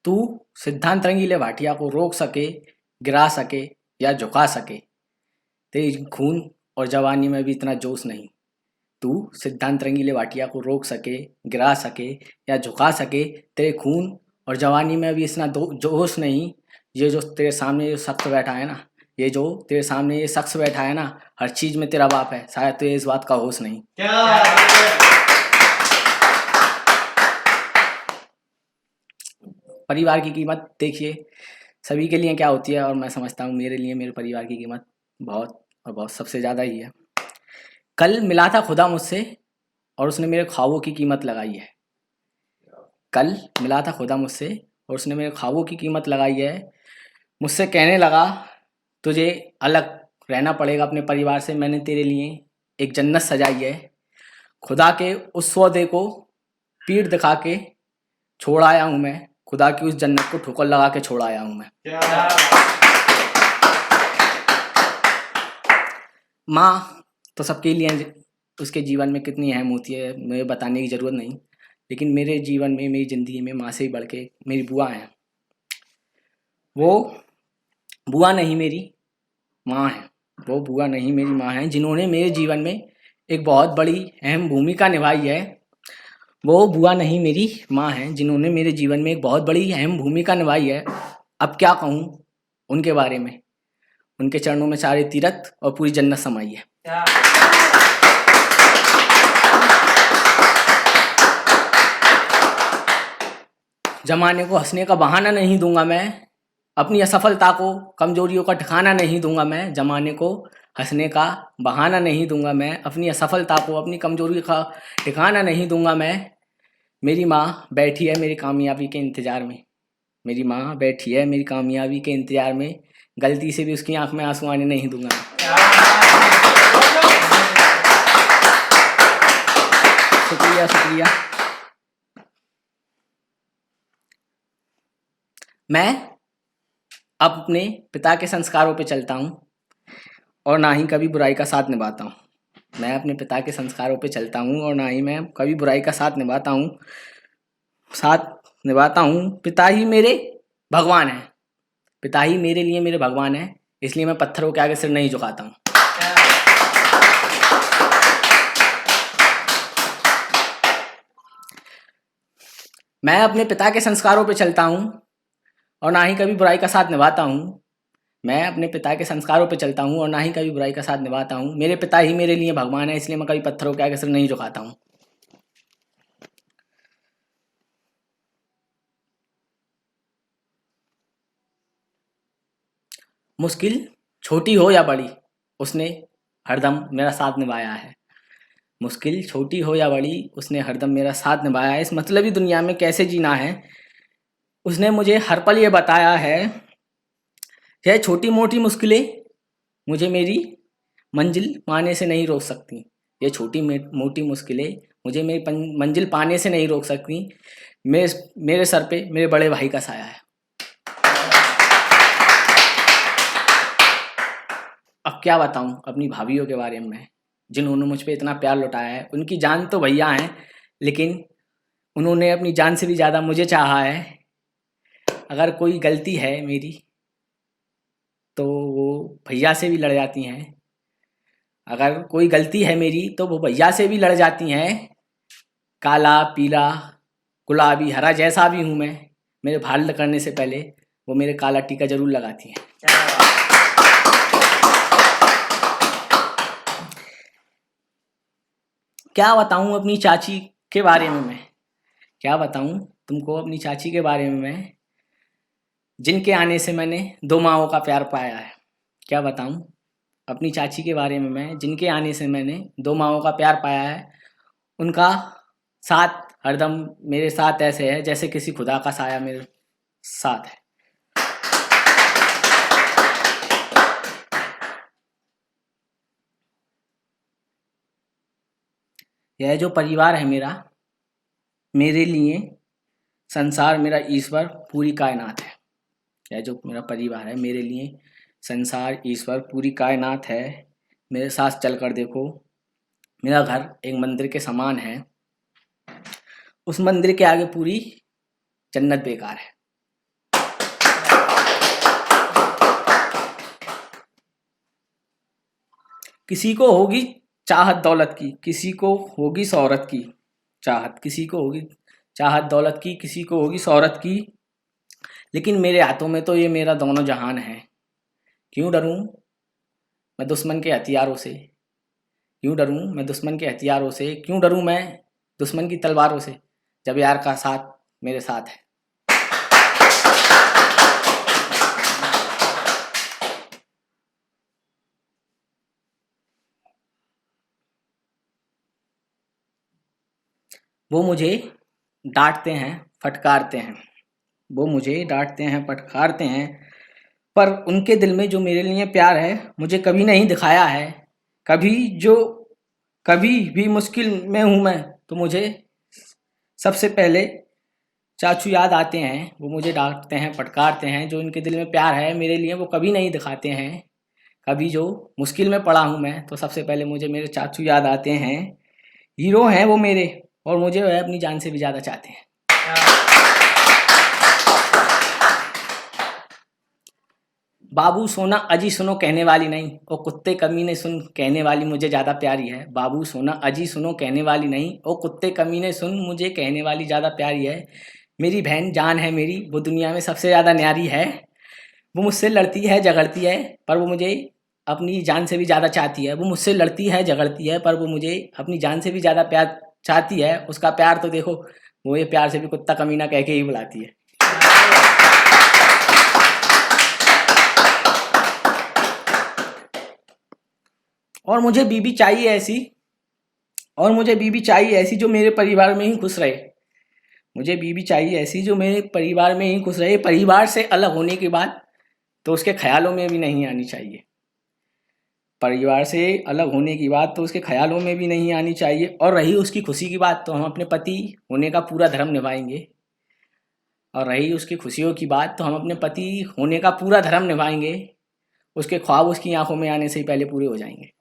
तू सिद्धांत रंगीले भाटिया को रोक सके, गिरा सके या झुका सके, तेरे खून और जवानी में भी इतना जोश नहीं। तू सिद्धांत रंगीले भाटिया को रोक सके, गिरा सके या झुका सके, तेरे खून और जवानी में भी इतना जोश नहीं। ये जो तेरे सामने जो शख्स बैठा है ना, ये जो तेरे सामने ये शख्स बैठा है ना, हर चीज में तेरा बाप है, शायद तुझे इस बात का होश नहीं। परिवार की कीमत देखिए सभी के लिए क्या होती है, और मैं समझता हूँ मेरे लिए मेरे परिवार की कीमत बहुत और बहुत सबसे ज़्यादा ही है। कल मिला था खुदा मुझसे और उसने मेरे ख्वाबों की कीमत लगाई है। कल मिला था खुदा मुझसे और उसने मेरे ख्वाबों की कीमत लगाई है। मुझसे कहने लगा तुझे अलग रहना पड़ेगा अपने परिवार से, मैंने तेरे लिए एक जन्नत सजाई है। खुदा के उस सौदे को पीठ दिखा के छोड़ आया हूँ मैं, खुदा की उस जन्नत को ठोकर लगा के छोड़ आया हूँ मैं। माँ तो सबके लिए उसके जीवन में कितनी अहम होती है मुझे बताने की ज़रूरत नहीं, लेकिन मेरे जीवन में मेरी ज़िंदगी में माँ से ही बढ़ के मेरी बुआ हैं। वो बुआ नहीं मेरी माँ है, वो बुआ नहीं मेरी माँ है, जिन्होंने मेरे जीवन में एक बहुत बड़ी अहम भूमिका निभाई है। वो बुआ नहीं मेरी माँ है, जिन्होंने मेरे जीवन में एक बहुत बड़ी अहम भूमिका निभाई है। अब क्या कहूँ उनके बारे में, उनके चरणों में सारे तीरथ और पूरी जन्नत समाई है। जमाने को हंसने का बहाना नहीं दूंगा मैं, अपनी असफलता को कमजोरियों का ठिकाना नहीं दूंगा मैं। जमाने को हंसने का बहाना नहीं दूंगा मैं, अपनी असफलता को अपनी कमजोरी का ठिकाना नहीं दूंगा मैं। मेरी माँ बैठी है मेरी कामयाबी के इंतजार में, मेरी माँ बैठी है मेरी कामयाबी के इंतजार में, गलती से भी उसकी आंख में आंसू आने नहीं दूंगा मैं। शुक्रिया शुक्रिया। मैं अब अपने पिता के संस्कारों पे चलता हूँ और ना ही कभी बुराई का साथ निभाता हूँ। मैं अपने पिता के संस्कारों पे चलता हूँ और ना ही मैं कभी बुराई का साथ निभाता हूँ। पिता ही मेरे भगवान है, पिता ही मेरे लिए मेरे भगवान है, इसलिए मैं पत्थरों के आगे सिर नहीं झुकाता हूँ। मैं अपने पिता के संस्कारों पे चलता हूँ और ना ही कभी बुराई का साथ निभाता हूँ। मैं अपने पिता के संस्कारों पे चलता हूँ और ना ही कभी बुराई का साथ निभाता हूँ। मेरे पिता ही मेरे लिए भगवान है, इसलिए मैं कभी पत्थरों के आगे सिर नहीं झुकाता हूँ। मुश्किल छोटी हो या बड़ी, उसने हरदम मेरा साथ निभाया है। मुश्किल छोटी हो या बड़ी, उसने हरदम मेरा साथ निभाया है। इस मतलबी दुनिया में कैसे जीना है, उसने मुझे हर पल ये बताया है। यह छोटी मोटी मुश्किलें मुझे मेरी मंजिल पाने से नहीं रोक सकती। ये छोटी मोटी मुश्किलें मुझे मेरी मंजिल पाने से नहीं रोक सकती। मेरे सर पे मेरे बड़े भाई का साया है। अब क्या बताऊं अपनी भाभीियों के बारे में, जिन्होंने मुझ पे इतना प्यार लुटाया है। उनकी जान तो भैया हैं, लेकिन उन्होंने अपनी जान से भी ज़्यादा मुझे चाहा है। अगर कोई गलती है मेरी तो वो भैया से भी लड़ जाती हैं, अगर कोई गलती है मेरी तो वो भैया से भी लड़ जाती हैं। काला पीला गुलाबी हरा जैसा भी हूँ मैं, मेरे भाल करने से पहले वो मेरे काला टीका जरूर लगाती हैं। क्या बताऊँ अपनी चाची के बारे में मैं, क्या बताऊँ तुमको अपनी चाची के बारे में मैं, जिनके आने से मैंने दो माँओं का प्यार पाया है। क्या बताऊँ अपनी चाची के बारे में मैं, जिनके आने से मैंने दो माँओं का प्यार पाया है। उनका साथ हरदम मेरे साथ ऐसे है जैसे किसी खुदा का साया मेरे साथ है। यह जो परिवार है मेरा, मेरे लिए संसार मेरा ईश्वर पूरी कायनात है। यह जो मेरा परिवार है मेरे लिए संसार ईश्वर पूरी कायनात है। मेरे साथ चल कर देखो, मेरा घर एक मंदिर के समान है। उस मंदिर के आगे पूरी जन्नत बेकार है। किसी को होगी चाहत दौलत की, किसी को होगी शोहरत की चाहत, किसी को होगी चाहत दौलत की, किसी को होगी शोहरत की, लेकिन मेरे हाथों में तो ये मेरा दोनों जहान है। क्यों डरूं मैं दुश्मन के हथियारों से, क्यों डरूं मैं दुश्मन के हथियारों से, क्यों डरूं मैं दुश्मन की तलवारों से, जब यार का साथ मेरे साथ है। वो मुझे डांटते हैं फटकारते हैं, वो मुझे डांटते हैं फटकारते हैं, पर उनके दिल में जो मेरे लिए प्यार है मुझे कभी नहीं दिखाया है। कभी जो कभी भी मुश्किल में हूँ मैं तो मुझे सबसे पहले चाचू याद आते हैं। वो मुझे डांटते हैं फटकारते हैं, जो उनके दिल में प्यार है मेरे लिए वो कभी नहीं दिखाते हैं। कभी जो मुश्किल में पड़ा हूँ मैं तो सबसे पहले मुझे मेरे चाचू याद आते हैं। हीरो हैं वो मेरे और मुझे वह अपनी जान से भी ज़्यादा चाहते हैं। बाबू सोना अजी सुनो कहने वाली नहीं, ओ कुत्ते कमीने सुन कहने वाली मुझे ज़्यादा प्यारी है। बाबू सोना अजी सुनो कहने वाली नहीं, ओ कुत्ते कमीने सुन मुझे कहने वाली ज़्यादा प्यारी है। मेरी बहन जान है मेरी, वो दुनिया में सबसे ज़्यादा न्यारी है। वो मुझसे लड़ती है झगड़ती है पर वो मुझे अपनी जान से भी ज़्यादा चाहती है। वो मुझसे लड़ती है झगड़ती है पर वो मुझे अपनी जान से भी ज़्यादा प्यार चाहती है। उसका प्यार तो देखो, वो ये प्यार से भी कुत्ता कमीना कह के ही बुलाती है। और मुझे बीबी चाहिए ऐसी, और मुझे बीबी चाहिए ऐसी जो मेरे परिवार में ही खुश रहे। मुझे बीबी चाहिए ऐसी जो मेरे परिवार में ही खुश रहे। परिवार से अलग होने के बाद तो उसके ख्यालों में भी नहीं आनी चाहिए। परिवार से अलग होने की बात तो उसके ख्यालों में भी नहीं आनी चाहिए। और रही उसकी खुशी की बात तो हम अपने पति होने का पूरा धर्म निभाएंगे। और रही उसकी खुशियों की बात तो हम अपने पति होने का पूरा धर्म निभाएंगे। उसके ख्वाब उसकी आंखों में आने से ही पहले पूरे हो जाएंगे।